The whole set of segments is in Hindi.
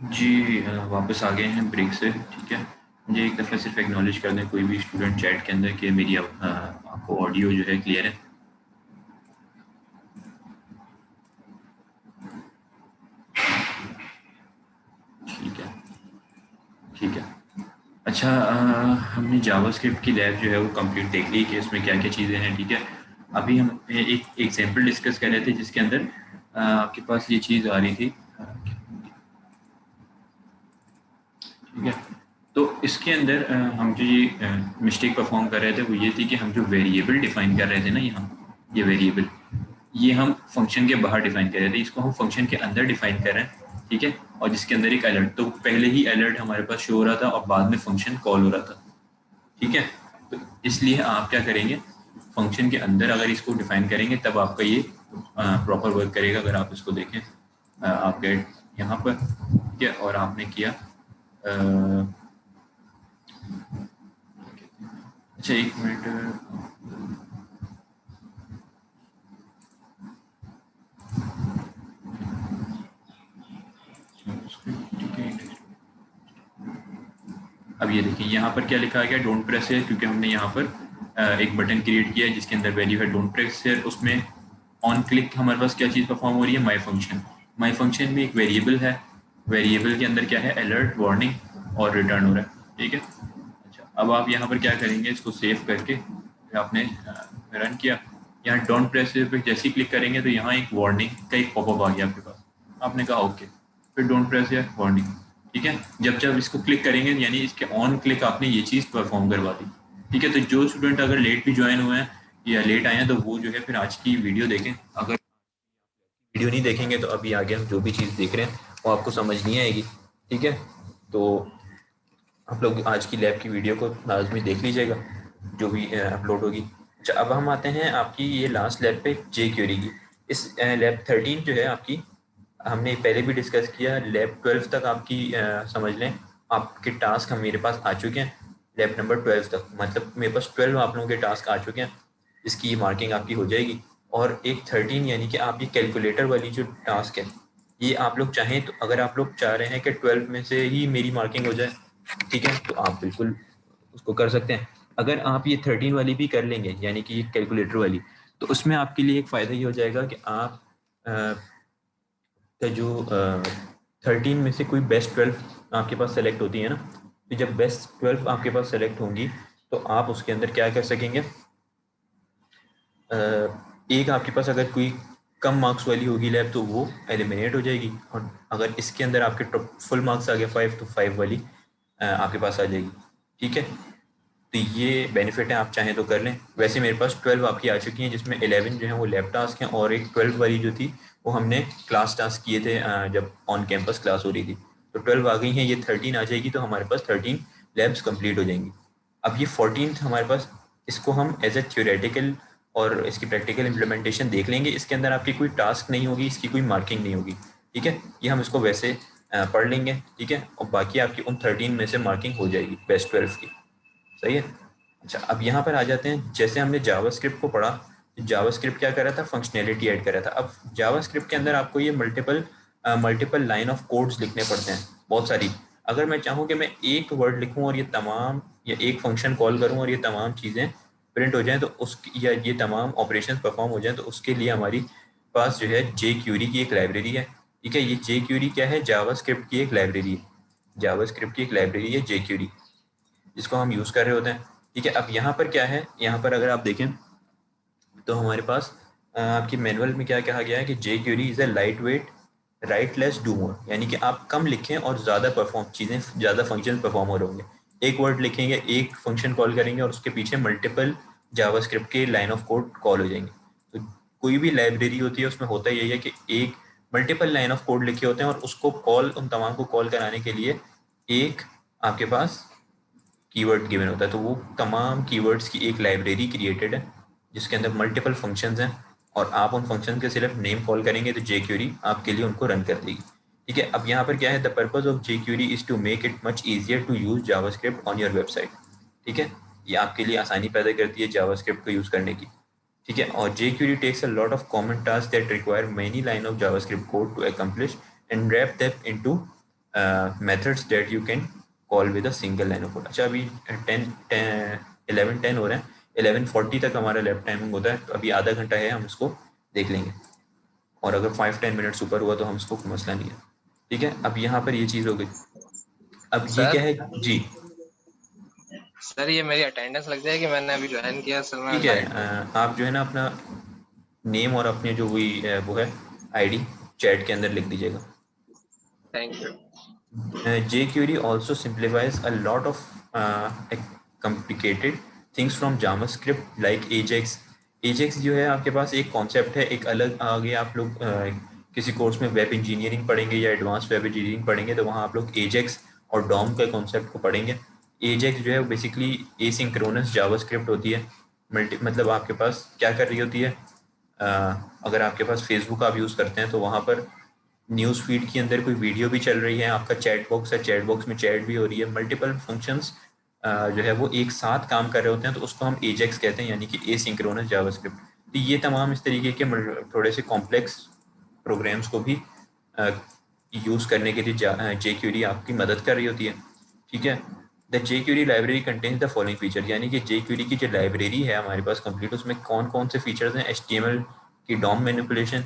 जी वापस आ गए हैं ब्रेक से। ठीक है, मुझे एक दफ़ा सिर्फ एक्नॉलेज कर दें कोई भी स्टूडेंट चैट के अंदर कि मेरी आपको ऑडियो जो है क्लियर है। ठीक है, ठीक है। अच्छा, हमने जावास्क्रिप्ट की लैब जो है वो कंप्लीट देख ली कि उसमें क्या क्या चीज़ें हैं। ठीक है, अभी हम एक एग्जांपल डिस्कस कर रहे थे जिसके अंदर आपके पास ये चीज़ आ रही थी। ठीक है, तो इसके अंदर हम जो ये मिस्टेक परफॉर्म कर रहे थे वो ये थी कि हम जो वेरिएबल डिफाइन कर रहे थे ना, यहाँ ये वेरिएबल, ये हम फंक्शन के बाहर डिफाइन कर रहे थे, इसको हम फंक्शन के अंदर डिफाइन कर रहे हैं। ठीक है, और जिसके अंदर एक अलर्ट, तो पहले ही अलर्ट हमारे पास शो हो रहा था और बाद में फंक्शन कॉल हो रहा था। ठीक है, तो इसलिए आप क्या करेंगे, फंक्शन के अंदर अगर इसको डिफाइन करेंगे तब आपका ये प्रॉपर वर्क करेगा। अगर आप इसको देखें, आप गए यहाँ पर, ठीक है, और आपने किया अच्छा एक मिनट। अब ये देखिए यहाँ पर क्या लिखा गया, डोंट प्रेस है, क्योंकि हमने यहाँ पर एक बटन क्रिएट किया है जिसके अंदर वैल्यू है डोंट प्रेस है। उसमें ऑन क्लिक हमारे पास क्या चीज़ परफॉर्म हो रही है, माई फंक्शन। माई फंक्शन में एक वेरिएबल है, वेरिएबल के अंदर क्या है, अलर्ट, वार्निंग और रिटर्न हो रहा है। ठीक है, अच्छा अब आप यहाँ पर क्या करेंगे, इसको सेव करके आपने रन किया, यहाँ डोंट प्रेस पे जैसे ही क्लिक करेंगे तो यहाँ एक वार्निंग का एक पॉपअप आ गया आपके पास। आपने कहा ओके, फिर डोंट प्रेस या वार्निंग। ठीक है, जब जब इसको क्लिक करेंगे यानी इसके ऑन क्लिक आपने ये चीज़ परफॉर्म करवा दी। ठीक है, तो जो स्टूडेंट अगर लेट भी ज्वाइन हुए हैं या लेट आए हैं तो वो जो है फिर आज की वीडियो देखें। अगर वीडियो नहीं देखेंगे तो अभी आगे हम जो भी चीज़ देख रहे हैं वो आपको समझ नहीं आएगी। ठीक है, तो आप लोग आज की लैब की वीडियो को लाजमी देख लीजिएगा जो भी अपलोड होगी। अच्छा, अब हम आते हैं आपकी ये लास्ट लैब पे, जे क्यूरी की। इस लैब 13 जो है आपकी, हमने पहले भी डिस्कस किया। लैब 12 तक आपकी समझ लें आपके टास्क हम मेरे पास आ चुके हैं। लैब नंबर 12 तक मतलब मेरे पास 12 आप लोगों के टास्क आ चुके हैं, इसकी मार्किंग आपकी हो जाएगी। और एक 13 यानी कि आप ये कैलकुलेटर वाली जो टास्क है, ये आप लोग चाहें तो, अगर आप लोग चाह रहे हैं कि 12 में से ही मेरी मार्किंग हो जाए, ठीक है, तो आप बिल्कुल उसको कर सकते हैं। अगर आप ये 13 वाली भी कर लेंगे यानी कि ये कैलकुलेटर वाली, तो उसमें आपके लिए एक फ़ायदा ये हो जाएगा कि आप का जो 13 में से कोई बेस्ट 12 आपके पास सेलेक्ट होती है ना, तो जब बेस्ट 12 आपके पास सेलेक्ट होंगी तो आप उसके अंदर क्या कर सकेंगे, एक आपके पास अगर कोई कम मार्क्स वाली होगी लैब तो वो एलिमिनेट हो जाएगी, और अगर इसके अंदर आपके फुल मार्क्स आ गए 5 तो 5 वाली आपके पास आ जाएगी। ठीक है, तो ये बेनिफिट है, आप चाहें तो कर लें। वैसे मेरे पास 12 आपकी आ चुकी हैं जिसमें 11 जो है वो लैब टास्क हैं, और एक 12 वाली जो थी वो हमने क्लास टास्क किए थे जब ऑन कैंपस क्लास हो रही थी। तो 12 आ गई हैं, ये 13 आ जाएगी तो हमारे पास 13 लैब्स कंप्लीट हो जाएंगी। अब ये 14th हमारे पास, इसको हम एज ए थ्योरेटिकल और इसकी प्रैक्टिकल इम्प्लीमेंटेशन देख लेंगे। इसके अंदर आपकी कोई टास्क नहीं होगी, इसकी कोई मार्किंग नहीं होगी। ठीक है, ये हम इसको वैसे पढ़ लेंगे। ठीक है, और बाकी आपकी उन 13 में से मार्किंग हो जाएगी बेस्ट 12 की। सही है। अच्छा, अब यहाँ पर आ जाते हैं, जैसे हमने जावास्क्रिप्ट को पढ़ा, जावास्क्रिप्ट क्या कर रहा था, फंक्शनैलिटी ऐड कर रहा था। अब जावास्क्रिप्ट के अंदर आपको ये मल्टीपल लाइन ऑफ कोड्स लिखने पड़ते हैं, बहुत सारी। अगर मैं चाहूँ कि मैं एक वर्ड लिखूँ और ये तमाम, या एक फंक्शन कॉल करूँ और ये तमाम चीज़ें प्रिंट हो जाएं तो उस, या ये तमाम ऑपरेशन परफॉर्म हो जाएं, तो उसके लिए हमारी पास जो है जे क्यूरी की एक लाइब्रेरी है। ठीक है, ये जे क्यूरी क्या है, जावास्क्रिप्ट की एक लाइब्रेरी है। जावास्क्रिप्ट की एक लाइब्रेरी है जे क्यूरी, जिसको हम यूज़ कर रहे होते हैं। ठीक है, अब यहाँ पर क्या है, यहाँ पर अगर आप देखें तो हमारे पास आपकी मैनुअल में क्या कहा गया है कि jQuery is a lightweight, write less do more, यानी कि आप कम लिखें और ज़्यादा परफॉर्म चीज़ें, ज़्यादा फंक्शन परफॉर्म हो रहे होंगे। एक वर्ड लिखेंगे, एक फंक्शन कॉल करेंगे और उसके पीछे मल्टीपल जावास्क्रिप्ट के लाइन ऑफ कोड कॉल हो जाएंगे। तो कोई भी लाइब्रेरी होती है उसमें होता यही है कि एक मल्टीपल लाइन ऑफ कोड लिखे होते हैं, और उसको कॉल, उन तमाम को कॉल कराने के लिए एक आपके पास कीवर्ड गिवन होता है। तो वो तमाम कीवर्ड्स की एक लाइब्रेरी क्रिएटेड है जिसके अंदर मल्टीपल फंक्शंस हैं, और आप उन फंक्शन के सिर्फ नेम कॉल करेंगे तो जे क्यूरी आपके लिए उनको रन कर देगी। ठीक है, अब यहाँ पर क्या है, the purpose of jQuery is to make it much easier to use JavaScript on your website. ठीक है, ये आपके लिए आसानी पैदा करती है जावास्क्रिप्ट को यूज़ करने की। ठीक है, और jQuery takes a lot of common task that require many line of JavaScript code to accomplish and wrap them into methods that you can call with a single line of code. अच्छा अभी 11:10 हो रहे हैं, 11:40 तक हमारा लैब टाइमिंग होता है, तो अभी आधा घंटा है, हम इसको देख लेंगे, और अगर 5-10 मिनट्स ऊपर हुआ तो हम इसको मसला नहीं है। ठीक है, अब यहाँ पर ये चीज़ हो गई। अब ये सर क्या है जी? सर ये मेरी अटेंडेंस लग जाएगी, मैंने अभी ज्वाइन किया सर, मैं ठीक है, लाइट। आप जो है ना अपना नेम और अपने जो हुई वो है आईडी चैट के अंदर लिख दीजिएगा। Thank you. jQuery also simplifies a lot of complicated things from JavaScript like Ajax। Ajax जो है आपके पास एक कॉन्सेप्ट है, एक अलग आगे आप लोग किसी कोर्स में वेब इंजीनियरिंग पढ़ेंगे या एडवांस वेब इंजीनियरिंग पढ़ेंगे तो वहाँ आप लोग Ajax और डॉम के कॉन्सेप्ट को पढ़ेंगे। Ajax जो है वो बेसिकली एसिंक्रोनस जावास्क्रिप्ट होती है। मतलब आपके पास क्या कर रही होती है, अगर आपके पास फेसबुक आप यूज़ करते हैं तो वहाँ पर न्यूज़ फीड के अंदर कोई वीडियो भी चल रही है, आपका चैट बॉक्स है, चैट बॉक्स में चैट भी हो रही है, मल्टीपल फंक्शंस जो है वो एक साथ काम कर रहे होते हैं, तो उसको हम एजेक्स कहते हैं, यानी कि एसिंक्रोनस जावास्क्रिप्ट। तो ये तमाम इस तरीके के थोड़े से कॉम्प्लेक्स प्रोग्राम्स को भी यूज़ करने के लिए jQuery आपकी मदद कर रही होती है। ठीक है, the jQuery library contains the following feature, यानी कि jQuery की जो लाइब्रेरी है हमारे पास कंप्लीट, उसमें कौन कौन से फीचर्स हैं? HTML की डॉम मैनिपुलेशन,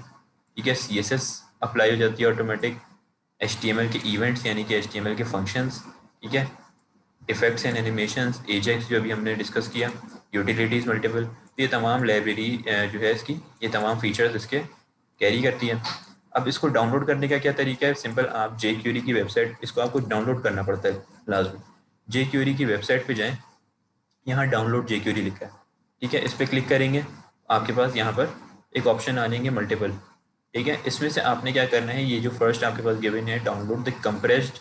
ठीक है, CSS अप्लाई हो जाती है ऑटोमेटिक, HTML के इवेंट्स यानी कि HTML के फंक्शंस, ठीक है, इफेक्ट्स एंड एनिमेशंस, एजेक्स जो अभी हमने डिस्कस किया, यूटिलिटीज़ मल्टीपल, तो ये तमाम लाइब्रेरी जो है इसकी, ये तमाम फीचर्स इसके कैरी करती है। अब इसको डाउनलोड करने का क्या तरीका है? सिंपल, आप jQuery की वेबसाइट, इसको आपको डाउनलोड करना पड़ता है लाजमी। jQuery की वेबसाइट पे जाएं, यहाँ डाउनलोड jQuery लिखा है, ठीक है, इस पर क्लिक करेंगे, आपके पास यहाँ पर एक ऑप्शन आ जाएंगे मल्टीपल। ठीक है, इसमें से आपने क्या करना है, ये जो फर्स्ट आपके पास गिवन है download the compressed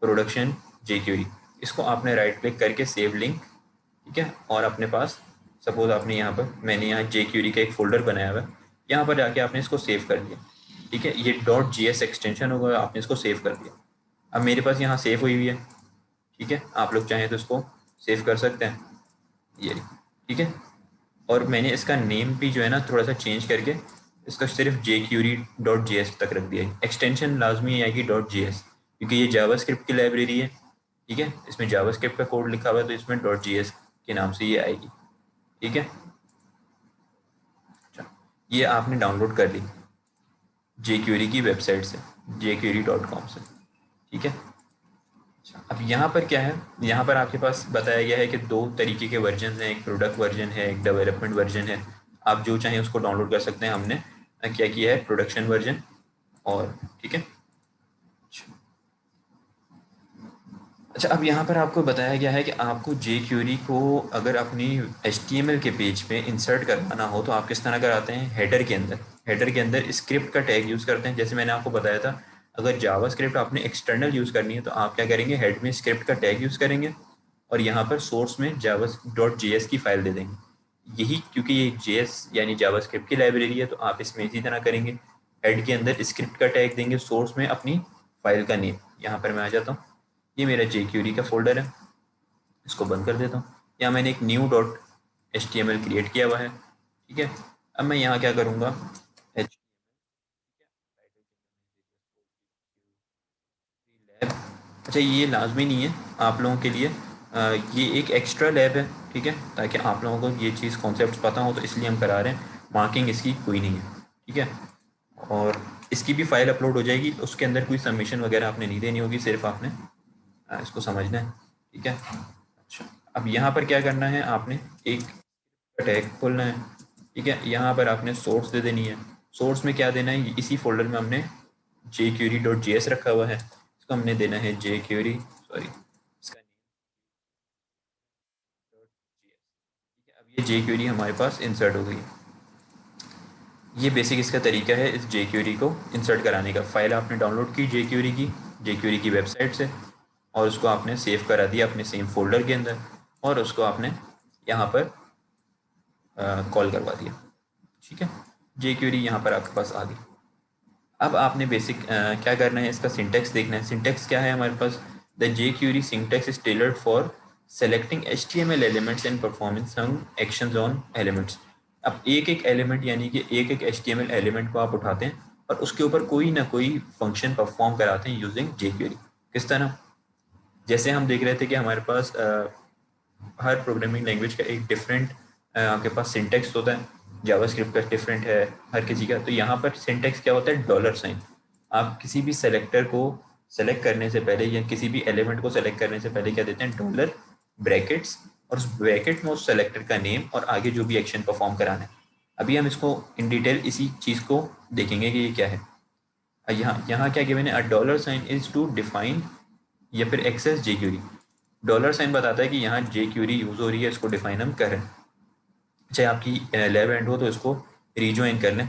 production jQuery, इसको आपने राइट क्लिक करके सेव लिंक, ठीक है, और अपने पास सपोज आपने यहाँ पर, मैंने यहाँ jQuery का एक फ़ोल्डर बनाया हुआ है, यहाँ पर जाके आपने इसको सेव कर लिया। ठीक है, ये .js एक्सटेंशन होगा, आपने इसको सेव कर दिया। अब मेरे पास यहाँ सेव हुई हुई है, ठीक है, आप लोग चाहें तो इसको सेव कर सकते हैं, ये, ठीक है, और मैंने इसका नेम भी जो है ना थोड़ा सा चेंज करके इसका सिर्फ jQuery.js तक रख दिया है। एक्सटेंशन लाजमी आएगी .js, क्योंकि ये जावास्क्रिप्ट की लाइब्रेरी है, ठीक है, इसमें जावास्क्रिप्ट का कोड लिखा हुआ है, तो इसमें .js के नाम से ये आएगी। ठीक है, अच्छा, ये आपने डाउनलोड कर ली jQuery की वेबसाइट से, jQuery.com से। ठीक है, अच्छा, अब यहाँ पर क्या है, यहाँ पर आपके पास बताया गया है कि दो तरीके के वर्जन हैं, एक प्रोडक्ट वर्जन है, एक डेवलपमेंट वर्जन है। आप जो चाहें उसको डाउनलोड कर सकते हैं, हमने क्या किया है, प्रोडक्शन वर्जन। और ठीक है, अच्छा, अब यहाँ पर आपको बताया गया है कि आपको jQuery को अगर अपनी HTML के पेज पे इंसर्ट करवाना हो तो आप किस तरह कराते हैं, हेडर के अंदर, हेडर के अंदर स्क्रिप्ट का टैग यूज़ करते हैं। जैसे मैंने आपको बताया था, अगर जावास्क्रिप्ट आपने एक्सटर्नल यूज़ करनी है तो आप क्या करेंगे, हेड में स्क्रिप्ट का टैग यूज़ करेंगे और यहाँ पर सोर्स में java.js की फ़ाइल दे देंगे। यही क्योंकि ये JS यानी जावास्क्रिप्ट की लाइब्रेरी है, तो आप इसमें इसी तरह करेंगे, हेड के अंदर स्क्रिप्ट का टैग देंगे, सोर्स में अपनी फाइल का नेम। यहाँ पर मैं आ जाता हूँ, ये मेरा jQuery का फोल्डर है, इसको बंद कर देता हूँ। यहाँ मैंने एक न्यू .html क्रिएट किया हुआ है। ठीक है, अब मैं यहाँ क्या करूँगा, लैब, अच्छा ये लाजमी नहीं है आप लोगों के लिए, ये एक एक्स्ट्रा लैब है, ठीक है, ताकि आप लोगों को ये चीज़ कॉन्सेप्ट पता हो, तो इसलिए हम करा रहे हैं। मार्किंग इसकी कोई नहीं है, ठीक है, और इसकी भी फाइल अपलोड हो जाएगी, उसके अंदर कोई सबमिशन वगैरह आपने नहीं देनी होगी, सिर्फ आपने इसको समझना है। ठीक है, अच्छा, अब यहाँ पर क्या करना है, आपने एक टैग खोलना है। ठीक है, यहाँ पर आपने सोर्स दे देनी है। सोर्स में क्या देना है, इसी फोल्डर में हमने jQuery.js रखा हुआ है, इसको हमने देना है jQuery, सॉरी इसका ठीक है, अब ये jQuery हमारे पास इंसर्ट हो गई है। ये बेसिक इसका तरीका है इस jQuery को इंसर्ट कराने का। फाइल आपने डाउनलोड की jQuery की वेबसाइट से, और उसको आपने सेव करा दिया अपने सेम फोल्डर के अंदर, और उसको आपने यहाँ पर कॉल करवा दिया। ठीक है, jQuery यहाँ पर आपके पास आ गई। अब आपने बेसिक क्या करना है, इसका सिंटेक्स देखना है। सिंटेक्स क्या है हमारे पास, the jQuery syntax is tailored for selecting HTML elements and performing some actions on elements. अब एक एक एलिमेंट यानी कि एक एक HTML एलिमेंट को आप उठाते हैं और उसके ऊपर कोई ना कोई फंक्शन परफॉर्म कराते हैं यूजिंग jQuery। किस तरह? जैसे हम देख रहे थे कि हमारे पास हर प्रोग्रामिंग लैंग्वेज का एक डिफरेंट आपके पास सिंटेक्स होता है, जावास्क्रिप्ट का डिफरेंट है हर किसी का। तो यहाँ पर सिंटेक्स क्या होता है? Dollar sign. आप किसी भी सेलेक्टर को सेलेक्ट करने से पहले या किसी भी एलिमेंट को सेलेक्ट करने से पहले क्या देते हैं? डॉलर, ब्रैकेट्स, और उस ब्रैकेट में उस सेलेक्टर का नेम और आगे जो भी एक्शन परफॉर्म कराना है। अभी हम इसको इन डिटेल इसी चीज़ को देखेंगे कि ये क्या है। यहाँ यहाँ क्या गिवन है? A dollar sign is to define या फिर access jQuery. Dollar sign बताता है कि यहाँ जे क्यूरी यूज़ हो रही है, इसको डिफाइन हम कर रहे हैं। चाहे आपकी लैब एंड हो तो इसको रिज्वाइन कर लें,